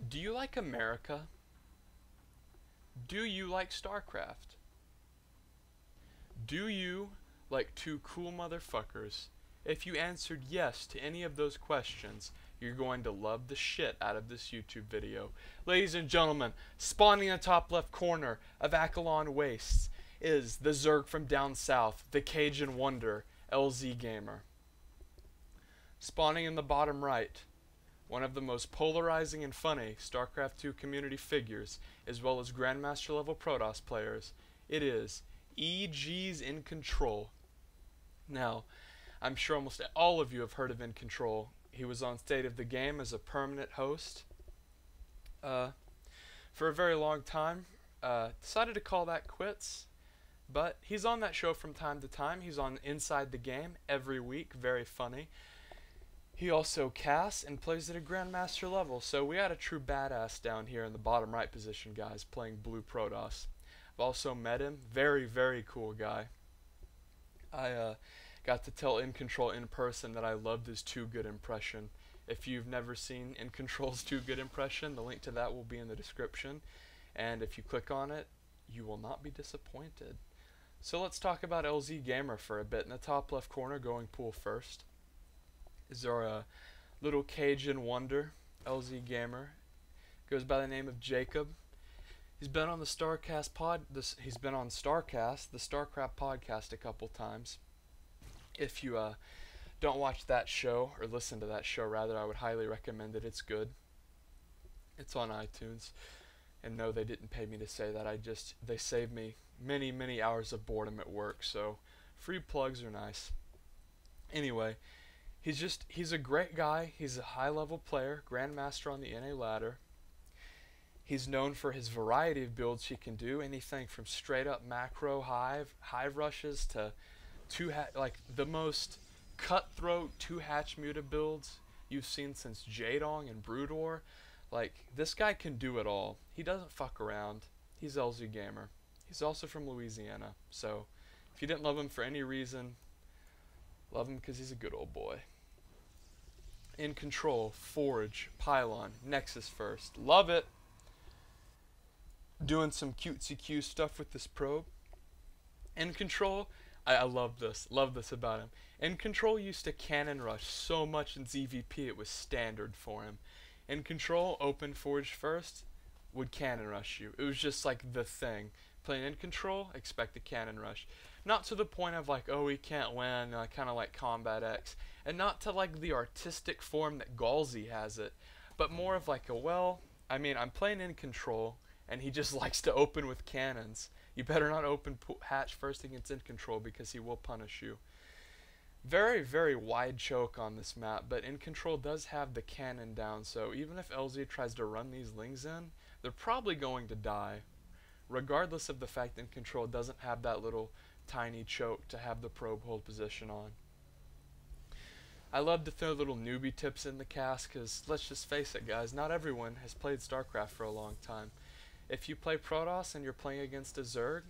Do you like America? Do you like StarCraft? Do you like two cool motherfuckers? If you answered yes to any of those questions, you're going to love the shit out of this YouTube video. Ladies and gentlemen, spawning in the top left corner of Akilon Wastes is the Zerg from down south, the Cajun Wonder, LzGamer. Spawning in the bottom right, one of the most polarizing and funny StarCraft II community figures, as well as Grandmaster level Protoss players, it is EGincontrol. Now, I'm sure almost all of you have heard of EGincontrol. He was on State of the Game as a permanent host for a very long time. Decided to call that quits, but he's on that show from time to time. He's on Inside the Game every week, very funny. He also casts and plays at a Grandmaster level, so we had a true badass down here in the bottom right position, guys, playing Blue Protoss. I've also met him, very, very cool guy. I got to tell EGincontrol in person that I loved his Too Good impression. If you've never seen EGincontrol's Too Good impression, the link to that will be in the description, and if you click on it, you will not be disappointed. So let's talk about LzGamer for a bit. In the top left corner, going pool first, is our little Cajun Wonder, LzGamer. Goes by the name of Jacob. He's been on the StarCast he's been on StarCast, the StarCraft podcast, a couple times. If you don't watch that show, or listen to that show rather, I would highly recommend it. It's good. It's on iTunes. And no, they didn't pay me to say that. They saved me many, many hours of boredom at work, so free plugs are nice. Anyway, he's a great guy. He's a high-level player, Grandmaster on the NA ladder. He's known for his variety of builds he can do, anything from straight-up macro hive rushes to like the most cutthroat two-hatch muta builds you've seen since Jadong and Broodor. Like, this guy can do it all. He doesn't fuck around. He's LzGamer. He's also from Louisiana, so if you didn't love him for any reason, love him because he's a good old boy. EGincontrol, Forge, Pylon, Nexus first. Love it. Doing some cutesy stuff with this probe. EGincontrol, I love this about him. EGincontrol used to cannon rush so much in ZvP it was standard for him. EGincontrol, open Forge first, would cannon rush you. It was just like the thing. Playing EGincontrol, expect a cannon rush. Not to the point of like, oh, we can't win, kind of like Combat X. And not to like the artistic form that Galsy has it. But more of like a, well, I mean, I'm playing EGincontrol, and he just likes to open with cannons. You better not open hatch first against EGincontrol because he will punish you. Very, very wide choke on this map, but EGincontrol does have the cannon down, so even if LZ tries to run these lings in, they're probably going to die, regardless of the fact that EGincontrol doesn't have that little tiny choke to have the probe hold position on. I love to throw little newbie tips in the cast, because let's just face it, guys, not everyone has played StarCraft for a long time. If you play Protoss and you're playing against a Zerg,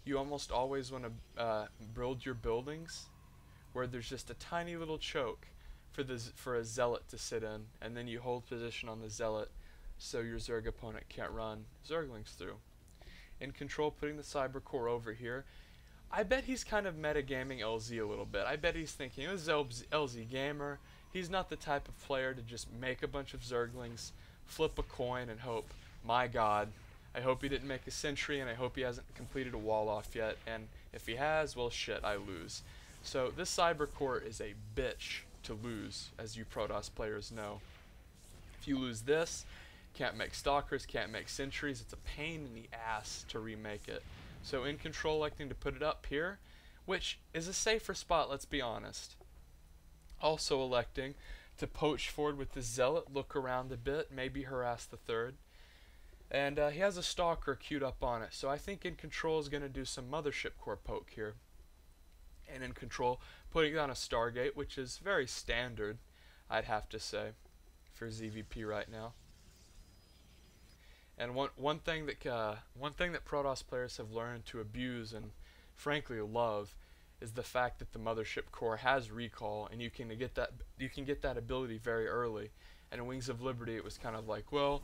you almost always want to build your buildings where there's just a tiny little choke for a Zealot to sit in, and then you hold position on the Zealot so your Zerg opponent can't run Zerglings through. EGincontrol, putting the Cyber Core over here. I bet he's kind of metagaming LZ a little bit. I bet he's thinking, this is LzGamer. He's not the type of player to just make a bunch of Zerglings, flip a coin, and hope, my god, I hope he didn't make a sentry, and I hope he hasn't completed a wall off yet, and if he has, well shit, I lose. So this Cyber Core is a bitch to lose, as you Protoss players know. If you lose this, can't make Stalkers, can't make sentries, it's a pain in the ass to remake it. So EGincontrol electing to put it up here, which is a safer spot, let's be honest. Also electing to poach forward with the Zealot, look around a bit, maybe harass the third. And he has a Stalker queued up on it, so I think EGincontrol is going to do some Mothership Core poke here. And EGincontrol putting down a Stargate, which is very standard, I'd have to say, for ZvP right now. And one thing that Protoss players have learned to abuse and frankly love is the fact that the Mothership Core has recall, and you can get that ability very early. And in Wings of Liberty, it was kind of like, well,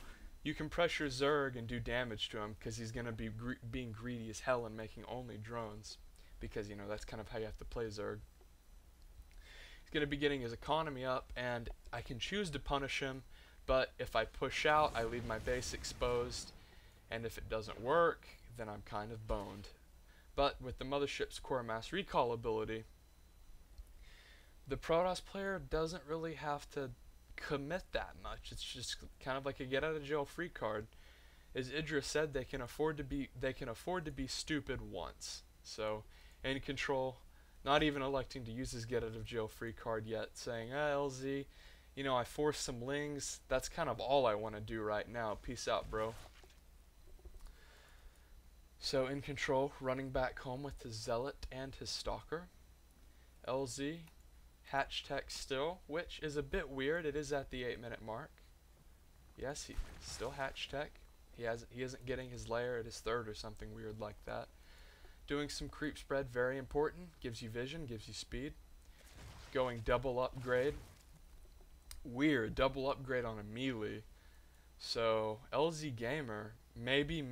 you can pressure Zerg and do damage to him because he's going to be being greedy as hell and making only drones, because, you know, that's kind of how you have to play Zerg. He's going to be getting his economy up, and I can choose to punish him, but if I push out, I leave my base exposed, and if it doesn't work, then I'm kind of boned. But with the Mothership's Core Mass Recall ability, the Protoss player doesn't really have to commit that much. It's just kind of like a get out of jail free card. As Idris said, they can afford to be stupid once. So, in control, not even electing to use his get out of jail free card yet, saying, LZ, you know, I forced some lings. That's kind of all I want to do right now. Peace out, bro. So, in control, running back home with his Zealot and his Stalker. LZ, hatch tech still, which is a bit weird. It is at the 8-minute mark. Yes, he's still hatch tech. He isn't getting his lair at his 3rd or something weird like that. Doing some creep spread, very important. Gives you vision, gives you speed. Going double upgrade. Weird, double upgrade on a melee. So, LzGamer, maybe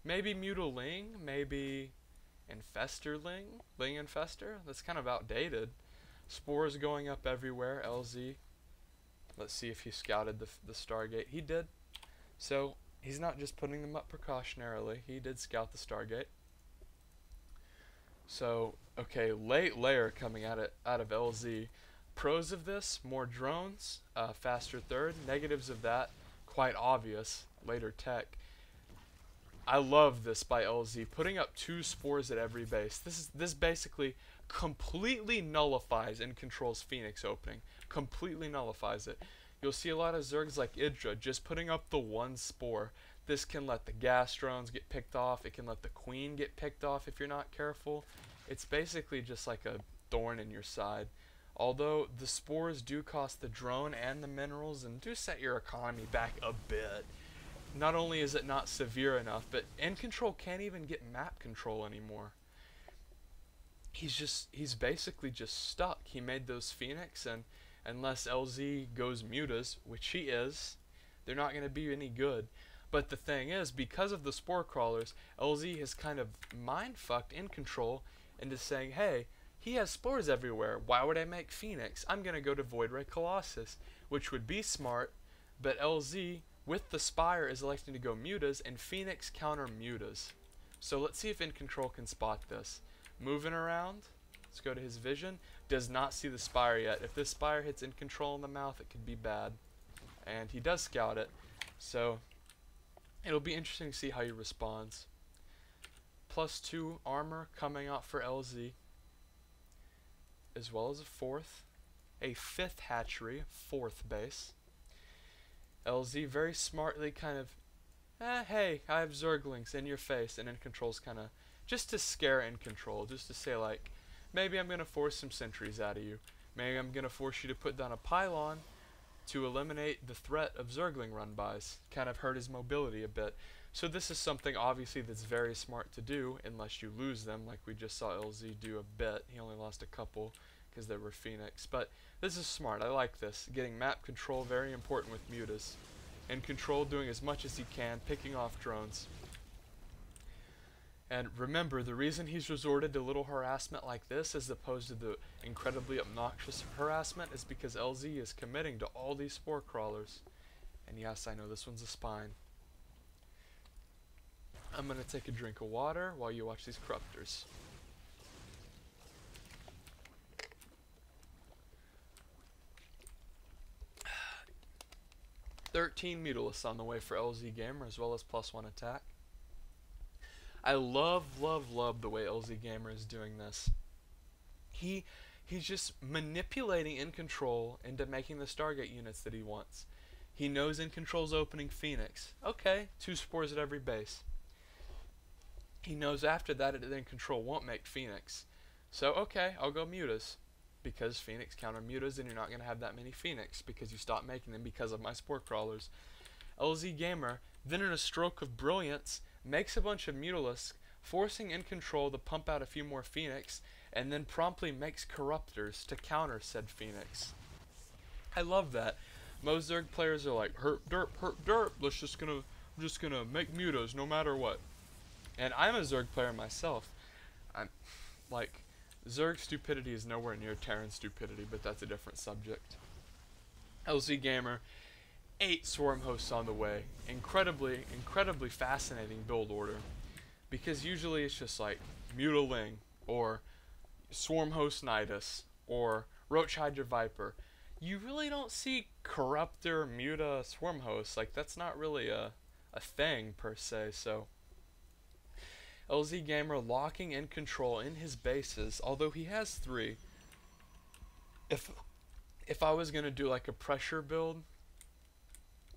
maybe Mutaling, maybe Infesterling, Ling Infester. That's kind of outdated. Spores going up everywhere. LZ. Let's see if he scouted the Stargate. He did. So he's not just putting them up precautionarily. He did scout the Stargate. So okay, late layer coming out of LZ. Pros of this: more drones, faster 3rd. Negatives of that: quite obvious. Later tech. I love this by LZ, putting up 2 spores at every base. This basically completely nullifies EGincontrol's Phoenix opening. Completely nullifies it. You'll see a lot of Zergs like Idra just putting up the 1 spore. This can let the gas drones get picked off. It can let the Queen get picked off if you're not careful. It's basically just like a thorn in your side. Although the spores do cost the drone and the minerals and do set your economy back a bit. Not only is it not severe enough, but EGincontrol can't even get map control anymore. He's basically just stuck. He made those Phoenix, and unless LZ goes mutas, which he is, they're not going to be any good. But the thing is, because of the spore crawlers, LZ has kind of mind-fucked EGincontrol into saying, hey, he has spores everywhere. Why would I make Phoenix? I'm going to go to Void Ray Colossus, which would be smart, but LZ, with the Spire, is electing to go mutas, and Phoenix counter mutas. So let's see if EGincontrol can spot this. Moving around, let's go to his vision. Does not see the Spire yet. If this Spire hits EGincontrol in the mouth, it could be bad. And he does scout it, so it'll be interesting to see how he responds. +2 armor coming out for LZ, as well as a 5th hatchery, 4th base. LZ very smartly kind of, hey, I have Zerglings in your face, and EGincontrol's kind of, just to scare EGincontrol, just to say like, maybe I'm going to force some sentries out of you. Maybe I'm going to force you to put down a pylon to eliminate the threat of Zergling run-bys, kind of hurt his mobility a bit. So this is something obviously that's very smart to do, unless you lose them, like we just saw LZ do a bit. He only lost a couple because they were Phoenix. But this is smart. I like this. Getting map control, very important with mutas. EGincontrol doing as much as he can, picking off drones. And remember, the reason he's resorted to little harassment like this as opposed to the incredibly obnoxious harassment is because LZ is committing to all these spore crawlers. And yes, I know this one's a spine. I'm going to take a drink of water while you watch these corruptors. $13 Mutalisks on the way for LzGamer, as well as +1 attack. I love the way LzGamer is doing this. He's just manipulating EGincontrol into making the Stargate units that he wants. He knows EGincontrol's opening Phoenix. Okay, 2 spores at every base. He knows after that EGincontrol won't make Phoenix. So, okay, I'll go mutas. Because Phoenix counter mutas, and you're not going to have that many Phoenix because you stopped making them because of my spore crawlers. LzGamer, then in a stroke of brilliance, makes a bunch of Mutalisks, forcing EGincontrol to pump out a few more Phoenix, and then promptly makes Corruptors to counter said Phoenix. I love that. Most Zerg players are like, herp derp, I'm just gonna make mutas no matter what. And I'm a Zerg player myself. I'm like, Zerg stupidity is nowhere near Terran stupidity, but that's a different subject. LzGamer, 8 swarm hosts on the way. Incredibly fascinating build order. Because usually it's just like Mutaling, or Swarm Host Nidus, or Roach Hydra Viper. You really don't see Corruptor Muta Swarm Hosts. Like, that's not really a thing per se. So LzGamer locking in control in his bases, although he has 3. If I was gonna do like a pressure build,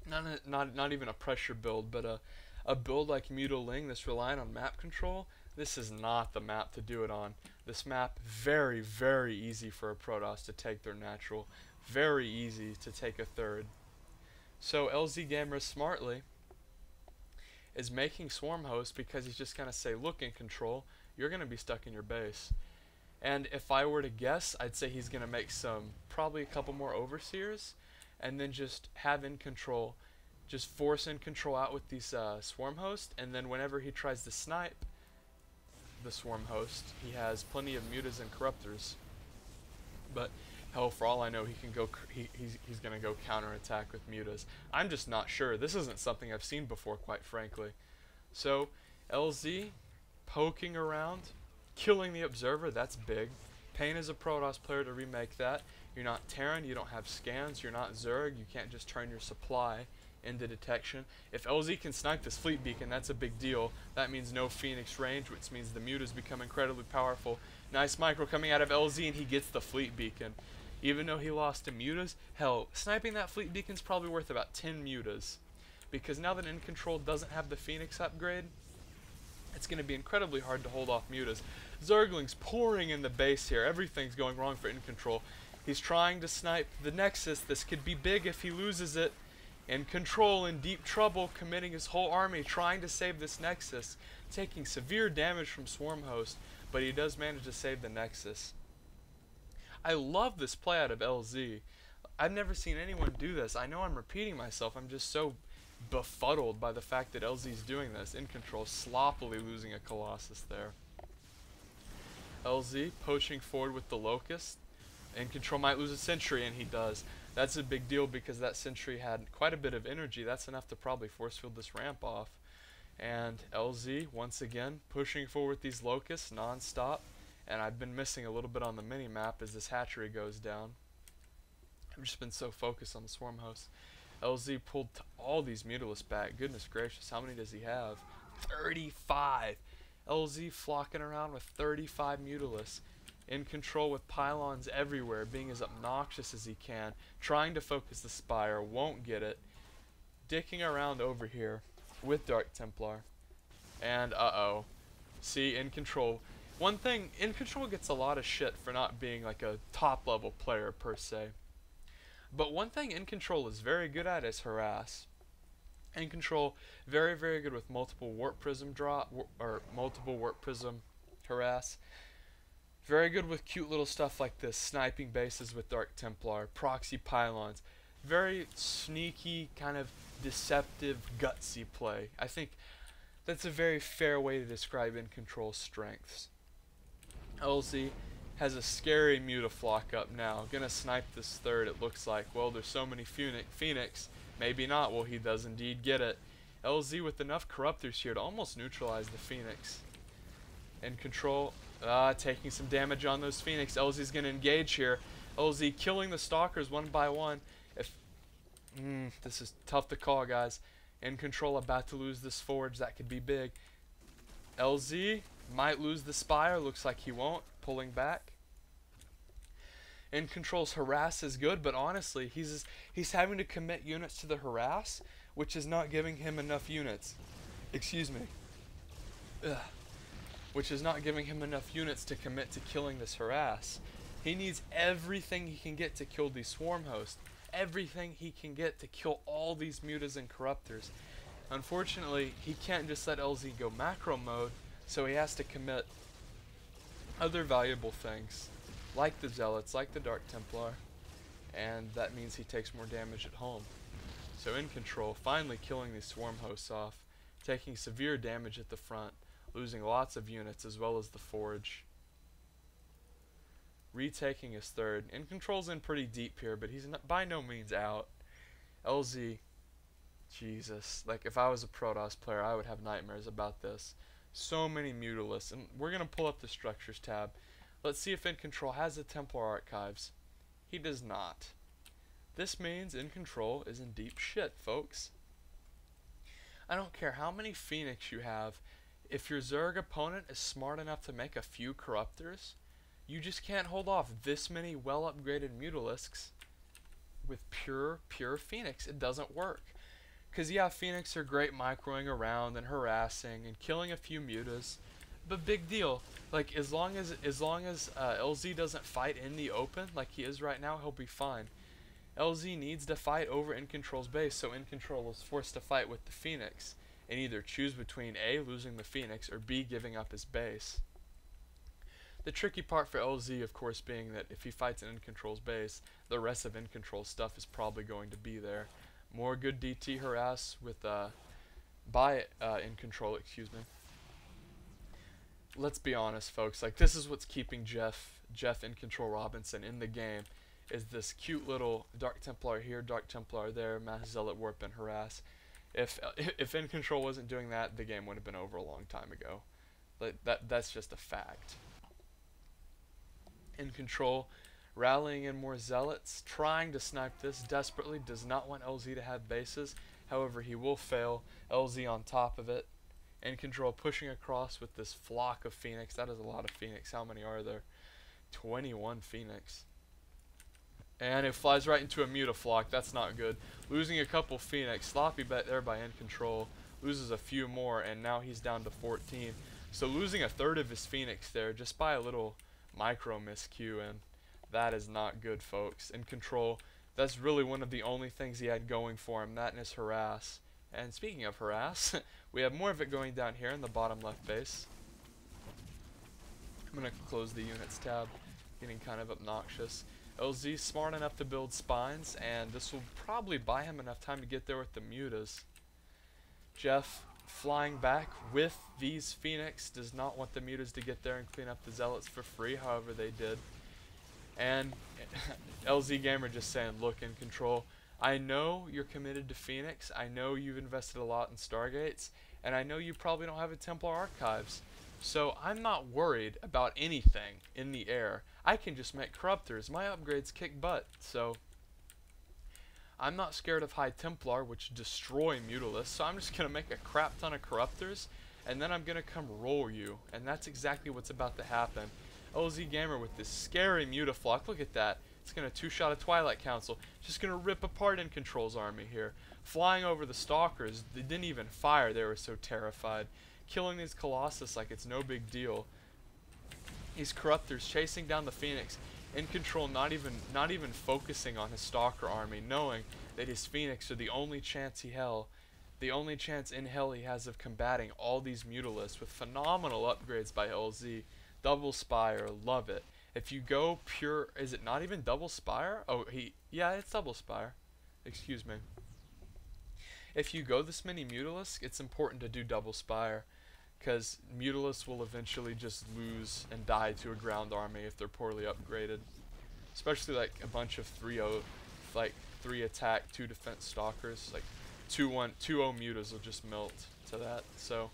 not even a pressure build, but a build like Mutaling that's relying on map control, this is not the map to do it on. This map, very, very easy for a Protoss to take their natural. Very easy to take a third. So LzGamer smartly is making swarm hosts because he's just going to say, look, in control, you're going to be stuck in your base. And if I were to guess, I'd say he's going to make probably a couple more overseers, and then just have in control, just force in control out with these swarm hosts, and then whenever he tries to snipe the swarm host, he has plenty of mutas and corruptors. But hell, for all I know, he can go. He's gonna go counterattack with mutas. I'm just not sure. This isn't something I've seen before, quite frankly. So LZ poking around, killing the observer. That's big. Pain as a Protoss player to remake that. You're not Terran. You don't have scans. You're not Zerg. You can't just turn your supply into detection. If LZ can snipe this fleet beacon, that's a big deal. That means no Phoenix range, which means the mutas become incredibly powerful. Nice micro coming out of LZ, and he gets the fleet beacon. Even though he lost to mutas, hell, sniping that fleet beacon's probably worth about 10 mutas. Because now that In Control doesn't have the Phoenix upgrade, it's going to be incredibly hard to hold off mutas. Zergling's pouring in the base here. Everything's going wrong for In Control. He's trying to snipe the Nexus. This could be big if he loses it. In Control in deep trouble, committing his whole army, trying to save this Nexus, taking severe damage from Swarm Host, but he does manage to save the Nexus. I love this play out of LZ. I've never seen anyone do this. I know I'm repeating myself. I'm just so befuddled by the fact that LZ's doing this. In Control sloppily losing a Colossus there. LZ poaching forward with the Locust. In Control might lose a Sentry, and he does. That's a big deal because that Sentry had quite a bit of energy. That's enough to probably force field this ramp off. And LZ, once again, pushing forward these Locusts non-stop. And I've been missing a little bit on the mini-map as this hatchery goes down. I've just been so focused on the Swarm Host. LZ pulled all these Mutalisks back. Goodness gracious, how many does he have? 35! LZ flocking around with 35 Mutalisks. In Control with pylons everywhere, being as obnoxious as he can, trying to focus the Spire, won't get it, dicking around over here with Dark Templar, and see, In Control. One thing, In Control gets a lot of shit for not being like a top level player per se, but one thing In Control is very good at is harass. In Control, very, very good with multiple Warp Prism multiple Warp Prism harass. Very good with cute little stuff like this, sniping bases with Dark Templar, proxy pylons. Very sneaky, kind of deceptive, gutsy play. I think that's a very fair way to describe In Control's strengths. LZ has a scary Mutaflock up now. Gonna snipe this third, it looks like. Well, there's so many Phoenix. Maybe not. Well, he does indeed get it. LZ with enough Corruptors here to almost neutralize the Phoenix. In Control, taking some damage on those Phoenix. LZ's going to engage here. LZ killing the Stalkers one by one. This is tough to call, guys. In Control about to lose this Forge. That could be big. LZ might lose the Spire. Looks like he won't. Pulling back. In Control's harass is good, but honestly, he's having to commit units to the harass, which is not giving him enough units. Excuse me. Which is not giving him enough units to commit to killing this harass. He needs everything he can get to kill these Swarm Hosts. Everything he can get to kill all these Mutas and Corruptors. Unfortunately, he can't just let LZ go macro mode, so he has to commit other valuable things, like the Zealots, like the Dark Templar. and that means he takes more damage at home. So in control, finally killing these swarm hosts off, taking severe damage at the front, losing lots of units as well as the forge. Retaking his third. In control's in pretty deep here, but he's not, by no means out. LZ, Jesus, like if I was a Protoss player, I would have nightmares about this. So many Mutalisks, and we're gonna pull up the structures tab. Let's see if In Control has the Templar archives. He does not. This means In Control is in deep shit, folks. I don't care how many Phoenix you have, if your Zerg opponent is smart enough to make a few Corruptors, you just can't hold off this many well-upgraded Mutalisks with pure Phoenix. It doesn't work. Because yeah, Phoenix are great microing around and harassing and killing a few mutas, but big deal. Like as long as LZ doesn't fight in the open like he is right now, he'll be fine. LZ needs to fight over In Control's base, so In Control is forced to fight with the Phoenix and either choose between A, losing the Phoenix, or B, giving up his base. The tricky part for LZ, of course, being that if he fights in Control's base, the rest of In Control's stuff is probably going to be there. More good DT harass with In Control, excuse me. Let's be honest, folks. Like this is what's keeping Jeff In Control Robinson in the game. Is this cute little Dark Templar here, Dark Templar there, Mass Zealot, Warp, and Harass. If In Control wasn't doing that, the game would have been over a long time ago. Like that's just a fact. In Control, rallying in more Zealots, trying to snipe this desperately, does not want LZ to have bases. However, he will fail. LZ on top of it. In Control pushing across with this flock of Phoenix. That is a lot of Phoenix. How many are there? 21 Phoenix. And it flies right into a Mutaflock. That's not good. Losing a couple Phoenix. Sloppy bet there by In Control. Loses a few more, and now he's down to 14. So losing a third of his Phoenix there just by a little micro miscue, and that is not good, folks. In Control, that's really one of the only things he had going for him, that and his harass. And speaking of harass, we have more of it going down here in the bottom left base. I'm going to close the units tab, getting kind of obnoxious. LZ smart enough to build spines, and this will probably buy him enough time to get there with the mutas. Jeff flying back with these Phoenix does not want the mutas to get there and clean up the Zealots for free, however they did. And LzGamer just saying, look, In Control, I know you're committed to Phoenix, I know you've invested a lot in Stargates, and I know you probably don't have a Templar archives. So I'm not worried about anything in the air. I can just make Corruptors. My upgrades kick butt, so I'm not scared of High Templar, which destroy Mutalisks, so I'm just going to make a crap ton of Corruptors, and then I'm going to come roll you. And that's exactly what's about to happen. LzGamer with this scary Mutaflock. Look at that. It's going to two-shot a Twilight Council. Just going to rip apart In Control's army here. Flying over the Stalkers. They didn't even fire. They were so terrified. Killing these Colossus like it's no big deal. These Corruptors chasing down the Phoenix. In Control not even focusing on his Stalker army, knowing that his Phoenix are the only chance in hell he has of combating all these Mutalisks with phenomenal upgrades by LZ. Double Spire, love it. If you go pure, is it not even Double Spire? Oh, yeah, it's Double Spire. Excuse me. If you go this many Mutalisks, it's important to do Double Spire, because Mutalisks will eventually just lose and die to a ground army if they're poorly upgraded. Especially like a bunch of 3-0, like 3 attack, 2 defense Stalkers, like 2-0 mutas will just melt to that. So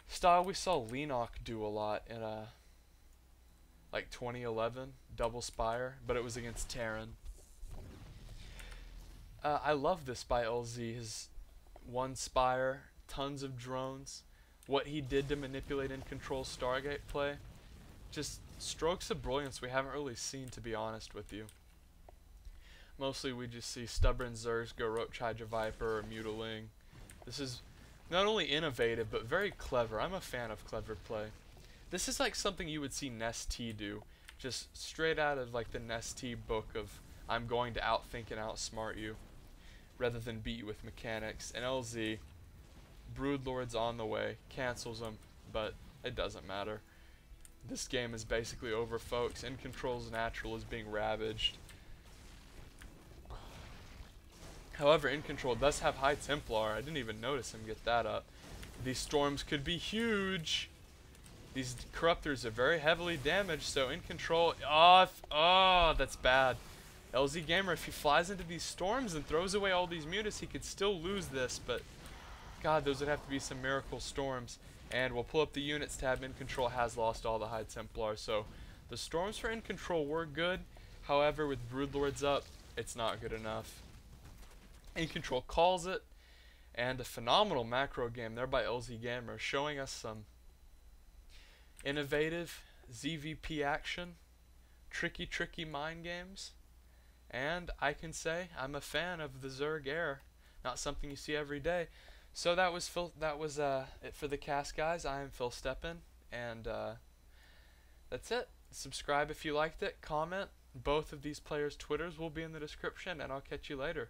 style we saw Lenok do a lot in like 2011, Double Spire, but it was against Terran. I love this by LZ, his 1 Spire, tons of drones, what he did to manipulate In Control Stargate play, just strokes of brilliance we haven't really seen, to be honest with you. Mostly we just see stubborn Zergs go Roach Hydra Viper or Mutaling. This is not only innovative, but very clever. I'm a fan of clever play. This is like something you would see Nest T do, just straight out of like the Nest T book of I'm going to outthink and outsmart you, rather than beat you with mechanics. And LZ, Broodlord's on the way, cancels them, but it doesn't matter. This game is basically over, folks. In Control's natural is being ravaged. However, EGincontrol does have High Templar. I didn't even notice him get that up. These storms could be huge. These corruptors are very heavily damaged, so EGincontrol, oh, that's bad. LzGamer, if he flies into these storms and throws away all these mutas, he could still lose this, but God, those would have to be some miracle storms. And we'll pull up the units tab. EGincontrol has lost all the High Templar, so the storms for EGincontrol were good. However, with Broodlords up, it's not good enough. EGincontrol calls it, and a phenomenal macro game there by LzGamer, showing us some innovative ZvP action, tricky mind games, and I can say I'm a fan of the Zerg Air. Not something you see every day. So that was it for the cast, guys. I am Phil Steppen, and that's it. Subscribe if you liked it. Comment. Both of these players' Twitters will be in the description, and I'll catch you later.